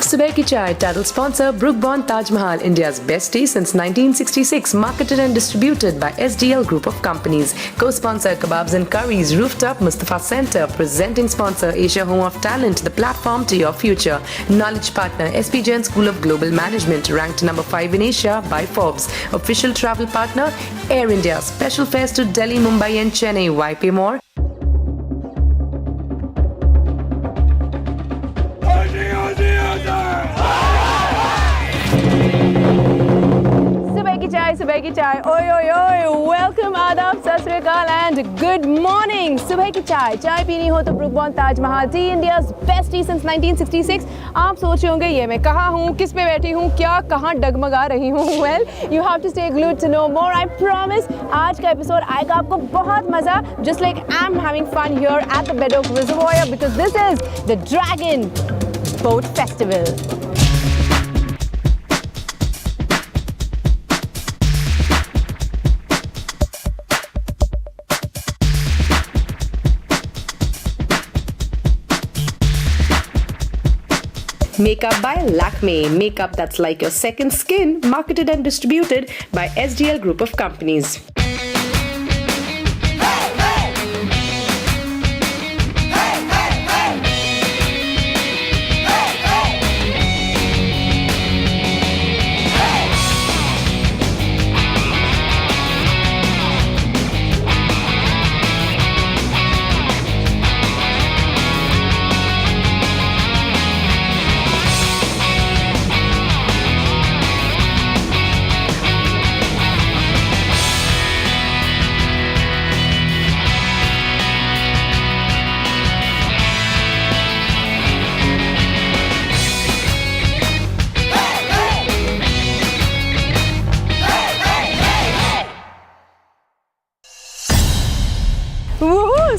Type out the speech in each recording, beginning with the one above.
Subah Ki Chai, title sponsor Brook Bond Taj Mahal, India's best tea since 1966, marketed and distributed by SDL Group of Companies. Co-sponsor Kebabs and Curries, Rooftop Mustafa Center. Presenting sponsor Asia Home of Talent, the platform to your future. Knowledge partner SP Jain School of Global Management, ranked number 5 in Asia by Forbes. Official travel partner Air India. Special fares to Delhi, Mumbai and Chennai. Why pay more? सुबह की चाय ओए ओए ओए welcome आदाब सत श्री अकाल and good morning सुबह की चाय पीनी हो तो book bond Taj Mahal T India's best T since 1966। आप सोच रहे होंगे ये मैं कहाँ हूँ, किस पे बैठी हूँ, क्या कहाँ डगमगा रही हूँ। Well you have to stay glued to no more. I promise आज का एपिसोड आएगा आपको बहुत मजा, just like I am having fun here at the Bedok reservoir because this is the dragon boat festival. Makeup by Lakme, makeup that's like your second skin, marketed and distributed by SDL Group of Companies.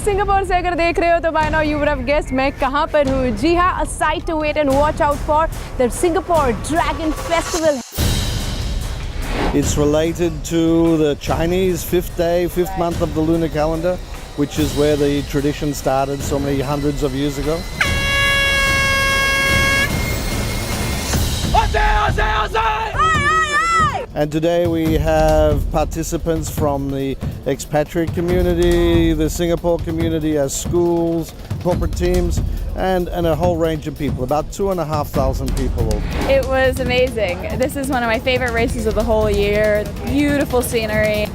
Singapore से अगर देख रहे हो तो by now you would have guessed मैं कहाँ पर हूँ। जी हाँ, a sight to wait and watch out for the Singapore dragon festival. It's related to the Chinese fifth month of the lunar calendar, which is where the tradition started so many hundreds of years ago. And today we have participants from the expatriate community, the Singapore community, as schools, corporate teams, and a whole range of people, about 2,500 people. It was amazing. This is one of my favorite races of the whole year. Beautiful scenery.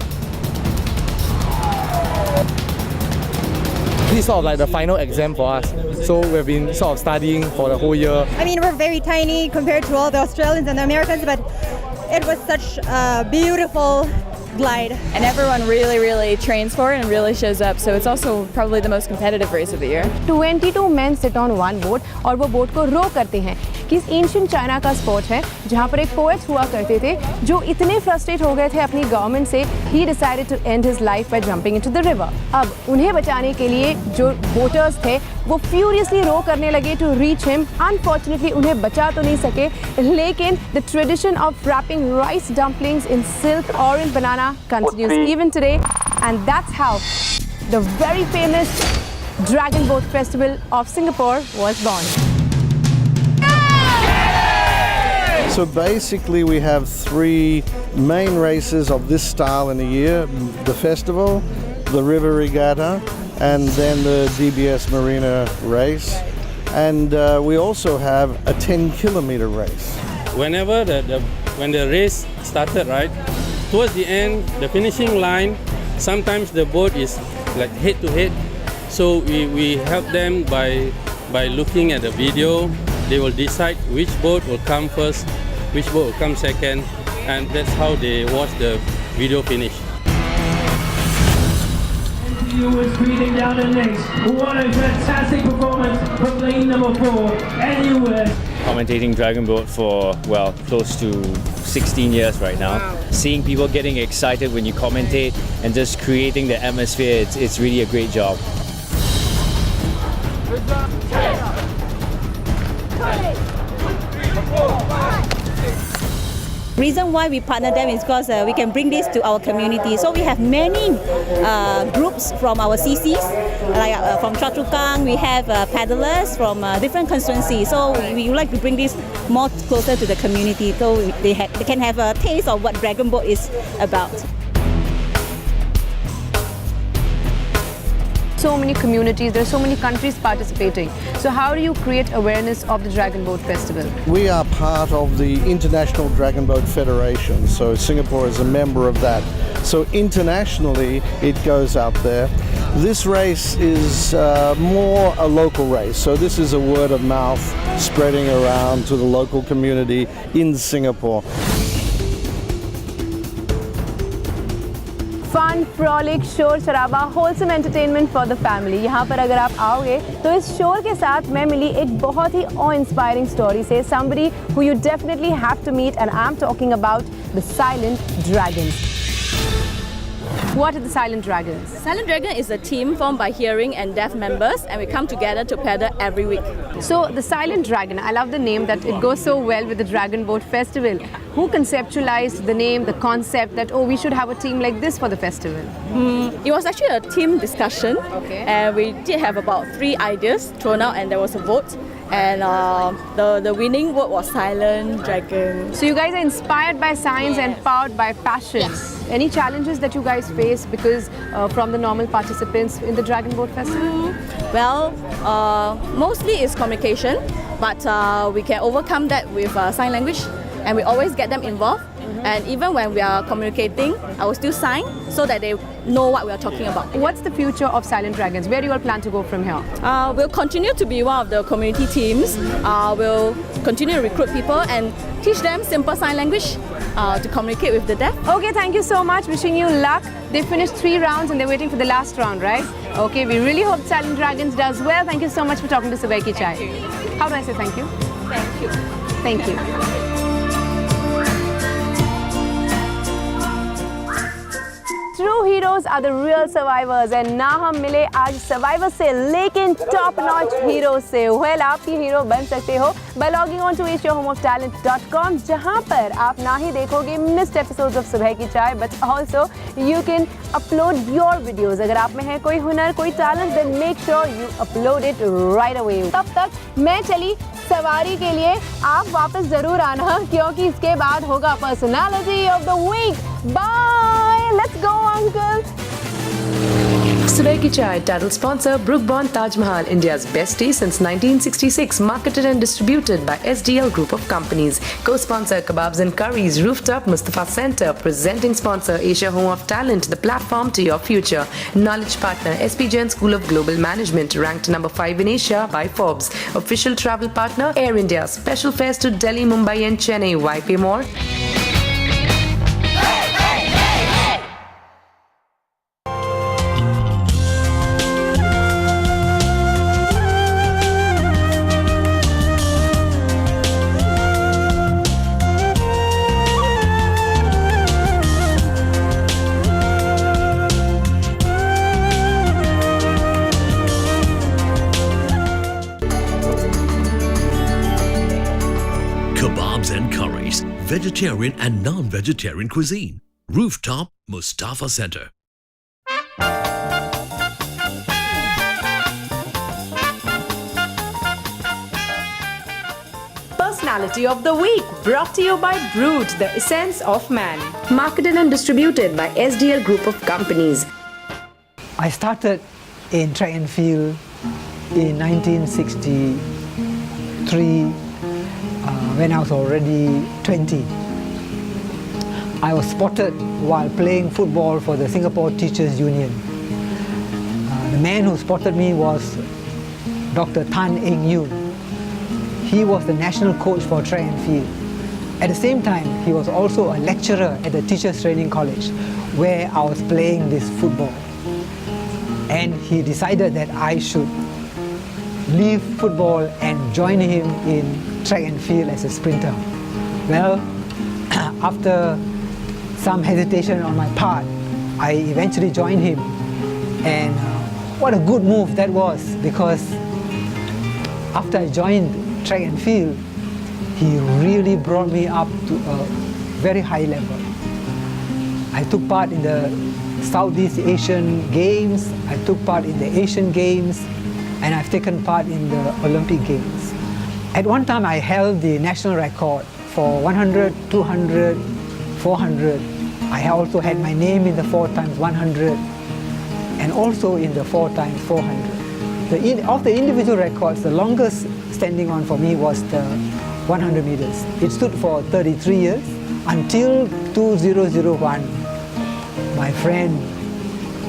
This is sort of like the final exam for us. So we've been sort of studying for the whole year. I mean, we're very tiny compared to all the Australians and the Americans, but it was such a beautiful glide. And everyone really trains for it and really shows up. So it's also probably the most competitive race of the year. 22 men sit on one boat और वो boat को रो करते हैं। कि इस ancient China का sport है जहाँ पर एक पोएट हुआ करते थे जो इतने फ्रस्ट्रेट हो गए थे अपनी गवर्नमेंट से, he decided to end his life by jumping into the river. अब उन्हें बचाने के लिए जो बोटर्स थे वो फ्यूरियसली रो करने लगे टू रीच हिम। अनफॉर्चुनेटली उन्हें बचा तो नहीं सके, लेकिन the tradition of wrapping rice dumplings in silk orange banana continues even today, and that's how the very famous Dragon Boat Festival of Singapore was born. So basically we have 3 main races of this style in a year: the festival, the river regatta, and then the DBS Marina race. And we also have a 10-kilometer race. Whenever when the race started, right, towards the end, the finishing line, sometimes the boat is like head to head. So we help them by looking at the video. They will decide which boat will come first, which boat will come second, and that's how they watch the video finish. Viewers breathing down the necks. What a fantastic performance from lane number 4, anywhere. Commentating Dragon Boat for, well, close to 16 years right now. Wow. Seeing people getting excited when you commentate and just creating the atmosphere, it's really a great job. reason why we partner them is because we can bring this to our community. So we have many groups from our CCs, like from Choa Chu Kang, we have paddlers from different constituencies. So we would like to bring this more closer to the community, so they can have a taste of what Dragon Boat is about. So many communities, there are so many countries participating. So how do you create awareness of the Dragon Boat Festival? We are part of the International Dragon Boat Federation, so Singapore is a member of that. So internationally, it goes out there. This race is more a local race, so this is a word of mouth spreading around to the local community in Singapore. Fun, frolic, शोर शराबा, wholesome entertainment for the family. यहाँ पर अगर आप आओगे तो इस शोर के साथ मैं मिली एक बहुत ही ऑ इंस्पायरिंग स्टोरी से, somebody who you definitely have to meet, and I'm talking about the Silent Dragons. What are the Silent Dragons? Silent Dragon is a team formed by hearing and deaf members, and we come together to paddle every week. So the Silent Dragon, I love the name, that it goes so well with the Dragon Boat Festival. Who conceptualized the name, the concept that, oh, we should have a team like this for the festival? It was actually a team discussion, and we did have about 3 ideas thrown out, and there was a vote. And the winning word was Silent Dragon. So you guys are inspired by science and powered by passion. Yes. Any challenges that you guys face because from the normal participants in the Dragon Boat Festival? Well, mostly it's communication, but we can overcome that with sign language, and we always get them involved. And even when we are communicating, I will still sign so that they know what we are talking about. What's the future of Silent Dragons? Where do you all plan to go from here? We'll continue to be one of the community teams. We'll continue to recruit people and teach them simple sign language to communicate with the deaf. Okay, thank you so much. Wishing you luck. They finished 3 rounds and they're waiting for the last round, right? Okay, we really hope Silent Dragons does well. Thank you so much for talking to Subah Ki Chai. How do I say thank you? Thank you. Thank you. True heroes are the real survivors, and ना हम मिले आज survivors से, लेकिन top notch heroes से। Well, आप भी hero बन सकते हो by logging on to asiahomeoftalent.com, जहाँ पर आप ना ही देखोगे missed episodes of सुबह की चाय, but also you can upload your videos. अगर आप में है कोई हुनर, कोई talent, then make sure you upload it right away. तब तक मैं चली सवारी के लिए, आप वापस जरूर आना क्योंकि इसके बाद होगा Personality of the Week. Bye! Let's go, uncle! Subah Ki Chai, title sponsor, Brook Bond Taj Mahal, India's best tea since 1966, marketed and distributed by SDL Group of Companies. Co-sponsor, Kebabs and Curries, Rooftop, Mustafa Center. Presenting sponsor, Asia Home of Talent, the platform to your future. Knowledge partner, SP Jain School of Global Management, ranked number 5 in Asia by Forbes. Official travel partner, Air India. Special fares to Delhi, Mumbai and Chennai. Why pay more? Kebabs and curries, vegetarian and non-vegetarian cuisine. Rooftop, Mustafa Center. Personality of the Week, brought to you by Brood, the essence of man. Marketed and distributed by SDL Group of Companies. I started in track and field in 1963 when I was already 20. I was spotted while playing football for the Singapore Teachers Union. The man who spotted me was Dr. Tan Eng Yoon. He was the national coach for track and field. At the same time, he was also a lecturer at the Teachers Training College where I was playing this football. And he decided that I should leave football and join him in track and field as a sprinter. Well, after some hesitation on my part, I eventually joined him, and what a good move that was, because after I joined track and field, he really brought me up to a very high level. I took part in the Southeast Asian Games, I took part in the Asian Games, and I've taken part in the Olympic Games. At one time I held the national record for 100, 200, 400. I also had my name in the 4x100 and also in the 4x400. Of the individual records, the longest standing on for me was the 100 meters. It stood for 33 years until 2001. My friend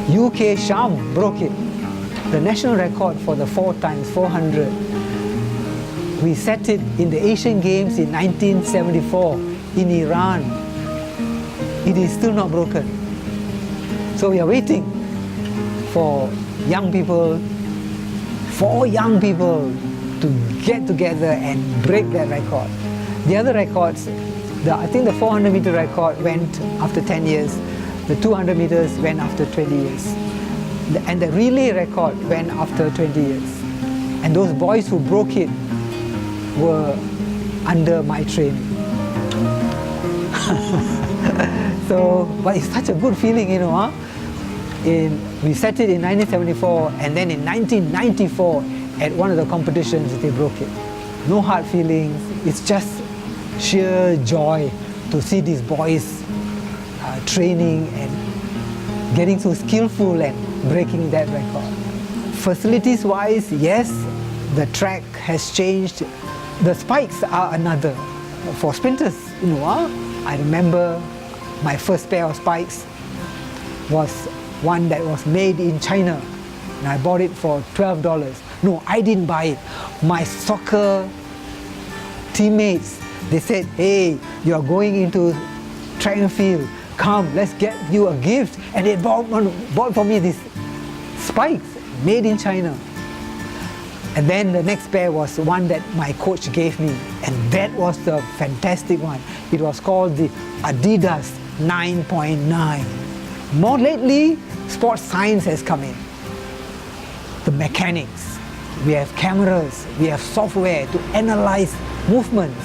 UK Sham broke it. The national record for the 4x400. We set it in the Asian Games in 1974 in Iran. It is still not broken. So we are waiting for young people, 4 young people to get together and break that record. The other records, I think the 400 meter record went after 10 years, the 200 meters went after 20 years, and the relay record went after 20 years. And those boys who broke it were under my training. So, but it's such a good feeling, you know, huh? We set it in 1974, and then in 1994, at one of the competitions, they broke it. No hard feelings, it's just sheer joy to see these boys training and getting so skillful and breaking that record. Facilities-wise, yes, the track has changed. The spikes are another. For sprinters, you know, I remember my first pair of spikes was one that was made in China, and I bought it for $12. No, I didn't buy it. My soccer teammates, they said, hey, you are going into track and field, come, let's get you a gift. And they bought for me these spikes made in China. And then the next pair was one that my coach gave me, and that was the fantastic one. It was called the Adidas 9.9. More lately, sports science has come in. The mechanics, we have cameras, we have software to analyze movements,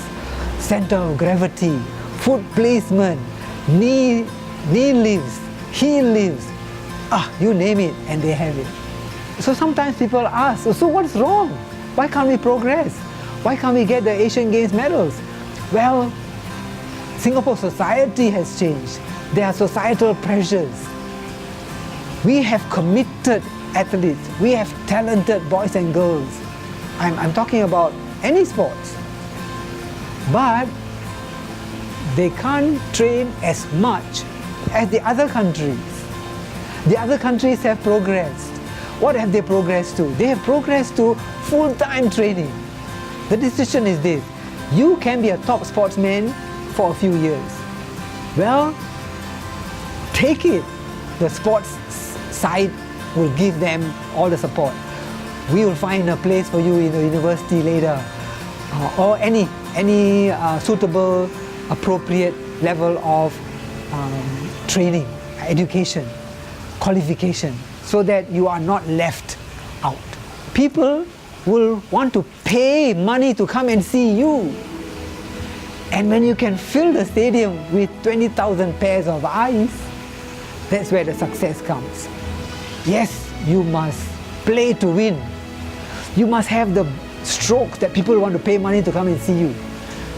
center of gravity, foot placement, knee lifts, heel lifts, you name it, and they have it. So sometimes people ask, so what's wrong? Why can't we progress? Why can't we get the Asian Games medals? Well, Singapore society has changed. There are societal pressures. We have committed athletes. We have talented boys and girls. I'm talking about any sports. But they can't train as much as the other countries. The other countries have progressed. What have they progressed to? They have progressed to full-time training. The decision is this: you can be a top sportsman for a few years. Well, take it. The sports side will give them all the support. We will find a place for you in the university later, or any suitable, appropriate level of training, education, qualification, so that you are not left out. People will want to pay money to come and see you. And when you can fill the stadium with 20,000 pairs of eyes, that's where the success comes. Yes, you must play to win. You must have the strokes that people want to pay money to come and see you.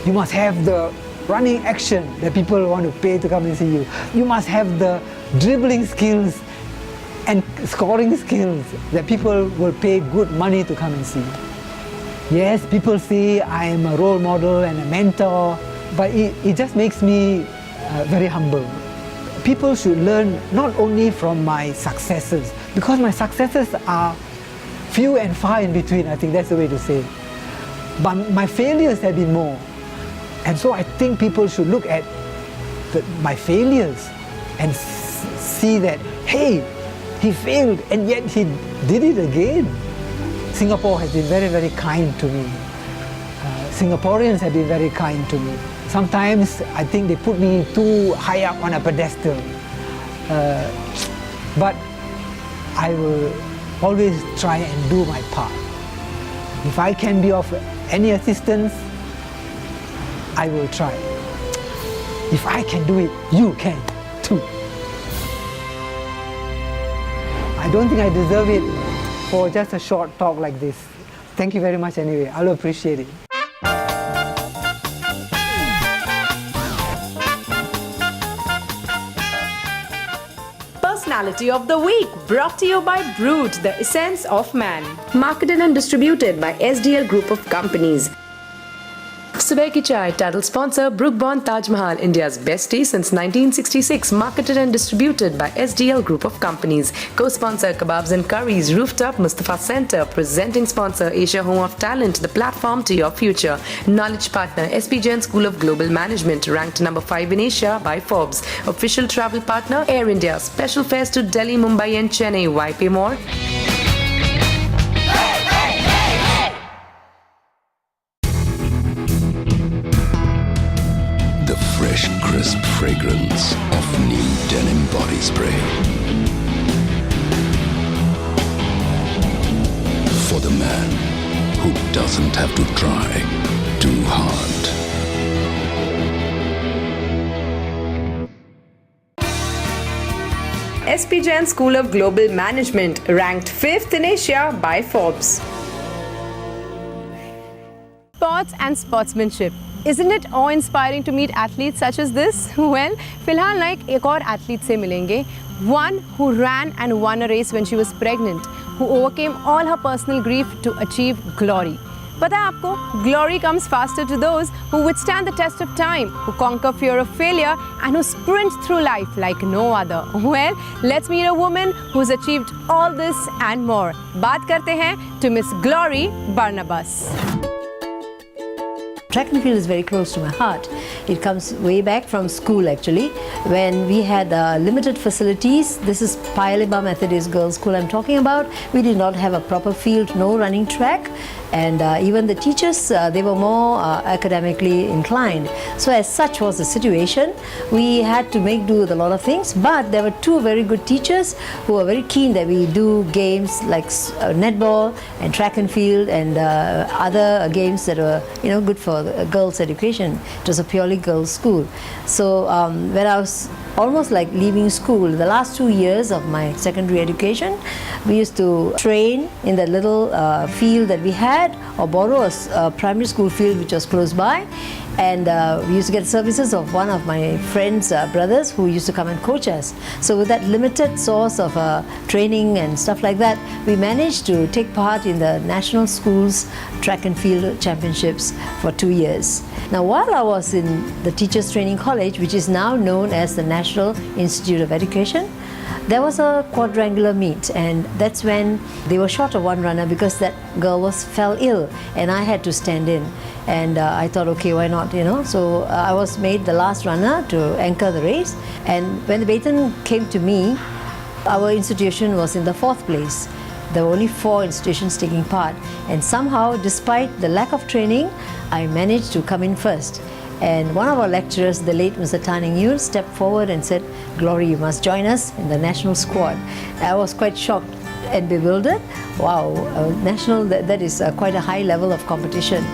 You must have the running action that people want to pay to come and see you. You must have the dribbling skills and scoring skills that people will pay good money to come and see. Yes, people say I am a role model and a mentor, but it just makes me very humble. People should learn not only from my successes, because my successes are few and far in between, I think that's the way to say it. But my failures have been more. And so I think people should look at my failures and see that, hey, he failed and yet he did it again. Singapore has been very, very kind to me. Singaporeans have been very kind to me. Sometimes I think they put me too high up on a pedestal. But I will always try and do my part. If I can be of any assistance, I will try. if I can do it, you can too. I don't think I deserve it for just a short talk like this. Thank you very much anyway. I'll appreciate it. Personality of the Week, brought to you by Brood, the essence of man. Marketed and distributed by SDL Group of Companies. Subah ki chai, title sponsor, Brook Bond Taj Mahal, India's best tea since 1966. Marketed and distributed by SDL Group of Companies. Co-sponsor, Kebabs and Curries, Rooftop, Mustafa Center. Presenting sponsor, Asia Home of Talent, the platform to your future. Knowledge partner, SP Jain School of Global Management, ranked number 5 in Asia by Forbes. Official travel partner, Air India. Special fares to Delhi, Mumbai and Chennai. Why pay more? The fresh, crisp fragrance of new denim body spray. For the man who doesn't have to try too hard. SP Jain School of Global Management, ranked 5th in Asia by Forbes. Sports and sportsmanship. Isn't it awe-inspiring to meet athletes such as this? Well, फिलहाल ना एक और athlete से मिलेंगे. One who ran and won a race when she was pregnant, who overcame all her personal grief to achieve glory. पता है आपको, glory comes faster to those who withstand the test of time, who conquer fear of failure and who sprint through life like no other. Well, let's meet a woman who's achieved all this and more. बात करते हैं to Miss Glory Barnabas. Track and field is very close to my heart. It comes way back from school actually, when we had limited facilities. This is Paya Lebar Methodist Girls' School I'm talking about. We did not have a proper field, no running track, and even the teachers, they were more academically inclined. So as such was the situation. We had to make do with a lot of things, but there were two very good teachers who were very keen that we do games like netball and track and field and other games that were good for girls' education. It was a purely girls' school. So when I was almost like leaving school, the last 2 years of my secondary education, we used to train in the little field that we had, or borrow a primary school field which was close by, and we used to get services of one of my friends' brothers who used to come and coach us. So with that limited source of training and stuff like that, we managed to take part in the national schools track and field championships for 2 years. Now while I was in the Teachers Training College, which is now known as the National Institute of Education, there was a quadrangular meet, and that's when they were short of one runner because that girl fell ill and I had to stand in, and I thought, okay, why not, so I was made the last runner to anchor the race. And when the baton came to me, our institution was in the 4th place. There were only 4 institutions taking part, and somehow, despite the lack of training, I managed to come in first. And one of our lecturers, the late Mr. Taning Yul, stepped forward and said, "Glory, you must join us in the national squad." I was quite shocked and bewildered. Wow, national, that is quite a high level of competition.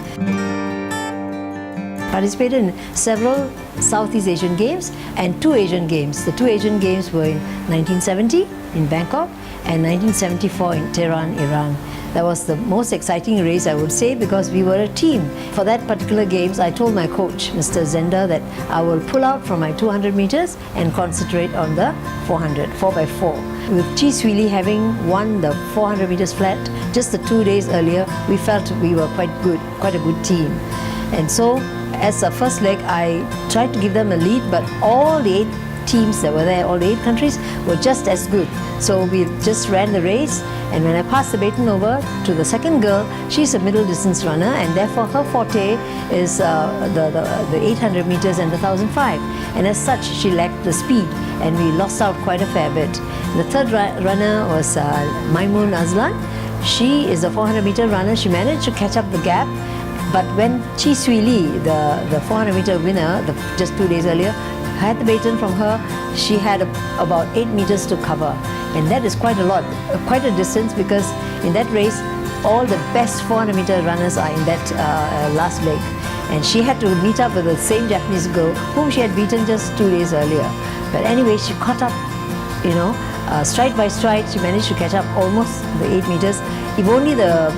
Participated in several Southeast Asian Games and 2 Asian Games. The 2 Asian Games were in 1970 in Bangkok and 1974 in Tehran, Iran. That was the most exciting race, I would say, because we were a team. For that particular games, I told my coach, Mr. Zender, that I will pull out from my 200 meters and concentrate on the 400, 4x4. With Chi Swee having won the 400 meters flat just the 2 days earlier, we felt we were quite a good team. And so, as a first leg, I tried to give them a lead, but all the 8 teams that were there, all the 8 countries, were just as good. So we just ran the race, and when I passed the baton over to the second girl, she's a middle distance runner, and therefore her forte is the 800 meters and the 1005. And as such, she lacked the speed, and we lost out quite a fair bit. The third runner was Maimun Azlan. She is a 400 meter runner. She managed to catch up the gap, but when Chi Swee Lee, the 400 meter winner, just 2 days earlier, had the baton from her, she had about 8 meters to cover, and that is quite a lot, quite a distance, because in that race all the best 400 meter runners are in that last leg. and she had to meet up with the same Japanese girl whom she had beaten just 2 days earlier. But anyway, she caught up, stride by stride. She managed to catch up almost the 8 meters. If only the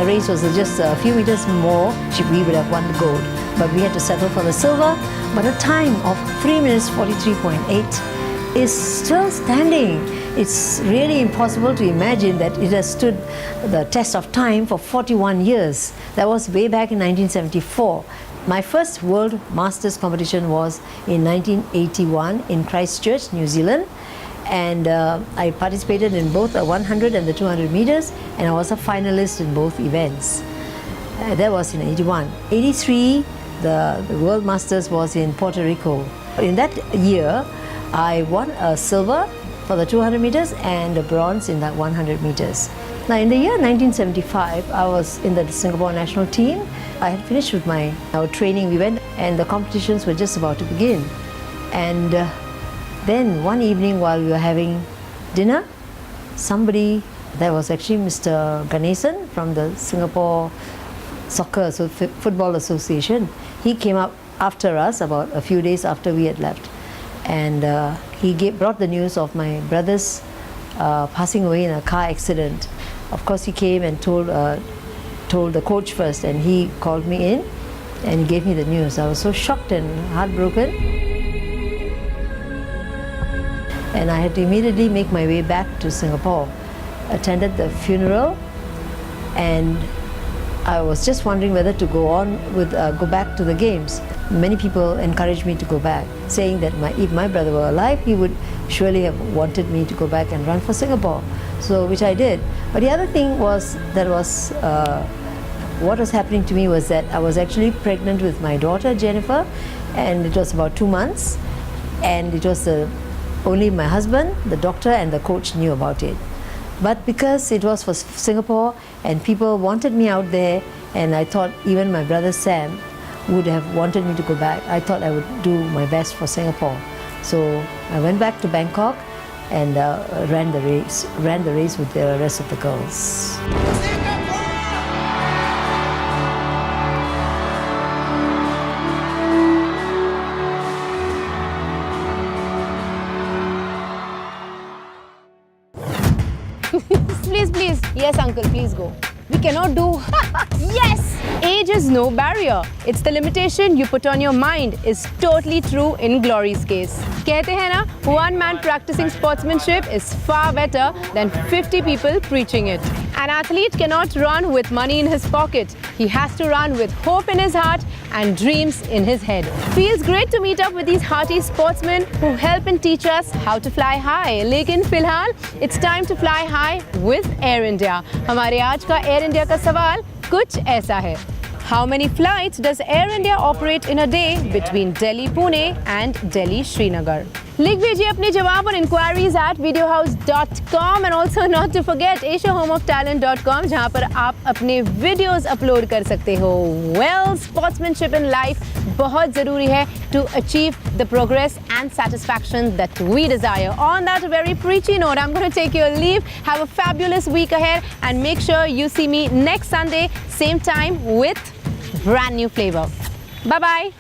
race was just a few meters more, we would have won the gold. But we had to settle for the silver. But a time of 3 minutes 43.8 is still standing. It's really impossible to imagine that it has stood the test of time for 41 years. That was way back in 1974. My first World Masters competition was in 1981 in Christchurch, New Zealand. And I participated in both the 100 and the 200 meters, and I was a finalist in both events. That was in 81. 83, the World Masters was in Puerto Rico. In that year, I won a silver for the 200 meters and a bronze in that 100 meters. Now in the year 1975, I was in the Singapore national team. I had finished with our training. We went and the competitions were just about to begin. And then one evening while we were having dinner, somebody, that was actually Mr. Ganesan from the Singapore Football Association, he came up after us about a few days after we had left. And he brought the news of my brother's passing away in a car accident. Of course, he came and told the coach first, and he called me in and gave me the news. I was so shocked and heartbroken. And I had to immediately make my way back to Singapore. Attended the funeral, and I was just wondering whether to go back to the games. Many people encouraged me to go back, saying that if my brother were alive, he would surely have wanted me to go back and run for Singapore. So, which I did. But the other thing was, what was happening to me was that I was actually pregnant with my daughter, Jennifer, and it was about 2 months. And it was only my husband, the doctor, and the coach knew about it. But because it was for Singapore and people wanted me out there, and I thought even my brother Sam would have wanted me to go back, I thought I would do my best for Singapore. So I went back to Bangkok and ran the race with the rest of the girls. Please. Yes, uncle, please go. We cannot do. Yes! Age is no barrier. It's the limitation you put on your mind is totally true in Glory's case. कहते हैं ना, one man practicing sportsmanship is far better than 50 people preaching it. An athlete cannot run with money in his pocket. He has to run with hope in his heart and dreams in his head. Feels great to meet up with these hearty sportsmen who help and teach us how to fly high. लेकिन फिलहाल, it's time to fly high with Air India. हमारे आज का Air India का सवाल कुछ ऐसा है. How many flights does Air India operate in a day between Delhi Pune and Delhi Srinagar? लिख भेजिए अपने जवाब on inquiries@videohouse.com and also not to forget asiahomeoftalent.com जहाँ पर आप अपने videos upload कर सकते हो. Well, sportsmanship in life बहुत ज़रूरी है to achieve the progress and satisfaction that we desire. On that very preachy note, I'm going to take your leave. Have a fabulous week ahead and make sure you see me next Sunday, same time with brand new flavor. Bye-bye.